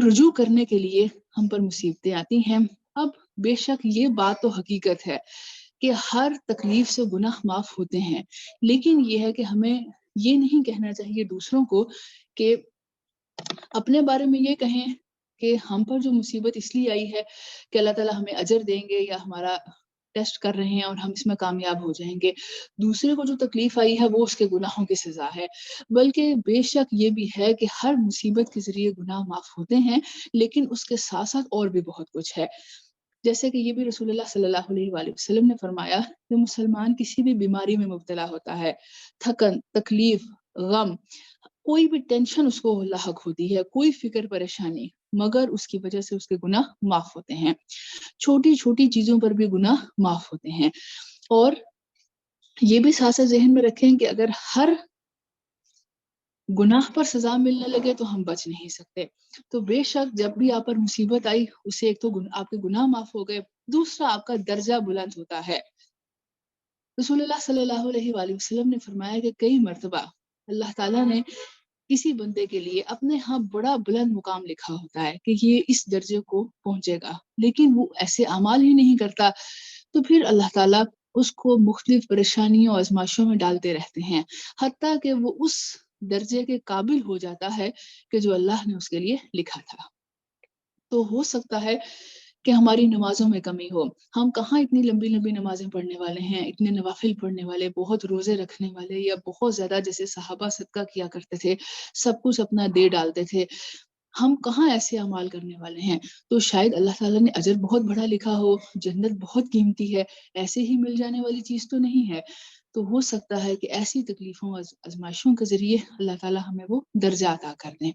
رجوع کرنے کے لیے ہم پر مصیبتیں آتی ہیں۔ اب بے شک یہ بات تو حقیقت ہے کہ ہر تکلیف سے گناہ معاف ہوتے ہیں، لیکن یہ ہے کہ ہمیں یہ نہیں کہنا چاہیے دوسروں کو کہ اپنے بارے میں یہ کہیں کہ ہم پر جو مصیبت اس لیے آئی ہے کہ اللہ تعالیٰ ہمیں اجر دیں گے یا ہمارا ٹیسٹ کر رہے ہیں اور ہم اس میں کامیاب ہو جائیں گے۔ دوسرے کو جو تکلیف آئی ہے وہ اس کے گناہوں کی سزا ہے، بلکہ بے شک یہ بھی ہے کہ ہر مصیبت کے ذریعے گناہ معاف ہوتے ہیں، لیکن اس کے ساتھ ساتھ اور بھی بہت کچھ ہے۔ جیسے کہ یہ بھی رسول اللہ صلی اللہ علیہ وآلہ وسلم نے فرمایا کہ مسلمان کسی بھی بیماری میں مبتلا ہوتا ہے، تھکن، تکلیف، غم، کوئی بھی ٹینشن اس کو لاحق ہوتی ہے، کوئی فکر پریشانی، مگر اس کی وجہ سے اس کے گناہ معاف ہوتے ہیں۔ چھوٹی چھوٹی چیزوں پر بھی گناہ معاف ہوتے ہیں۔ اور یہ بھی ساتھ ساتھ ذہن میں رکھیں کہ اگر ہر گناہ پر سزا ملنے لگے تو ہم بچ نہیں سکتے۔ تو بے شک جب بھی آپ پر مصیبت آئی، اسے ایک تو آپ کے گناہ معاف ہو گئے، دوسرا آپ کا درجہ بلند ہوتا ہے۔ رسول اللہ صلی اللہ علیہ وآلہ وسلم نے فرمایا کہ کئی مرتبہ اللہ تعالیٰ نے کسی بندے کے لیے اپنے ہاں بڑا بلند مقام لکھا ہوتا ہے کہ یہ اس درجے کو پہنچے گا، لیکن وہ ایسے اعمال ہی نہیں کرتا، تو پھر اللہ تعالیٰ اس کو مختلف پریشانیوں اور آزمائشوں میں ڈالتے رہتے ہیں، حتیٰ کہ وہ اس درجے کے قابل ہو جاتا ہے کہ جو اللہ نے اس کے لیے لکھا تھا۔ تو ہو سکتا ہے کہ ہماری نمازوں میں کمی ہو، ہم کہاں اتنی لمبی لمبی نمازیں پڑھنے والے ہیں، اتنے نوافل پڑھنے والے، بہت روزے رکھنے والے، یا بہت زیادہ جیسے صحابہ صدقہ کیا کرتے تھے، سب کچھ اپنا دے ڈالتے تھے، ہم کہاں ایسے اعمال کرنے والے ہیں؟ تو شاید اللہ تعالیٰ نے اجر بہت بڑا لکھا ہو، جنت بہت قیمتی ہے، ایسے ہی مل جانے والی چیز تو نہیں ہے۔ تو ہو سکتا ہے کہ ایسی تکلیفوں آزمائشوں کے ذریعے اللہ تعالیٰ ہمیں وہ درجہ عطا کر دیں۔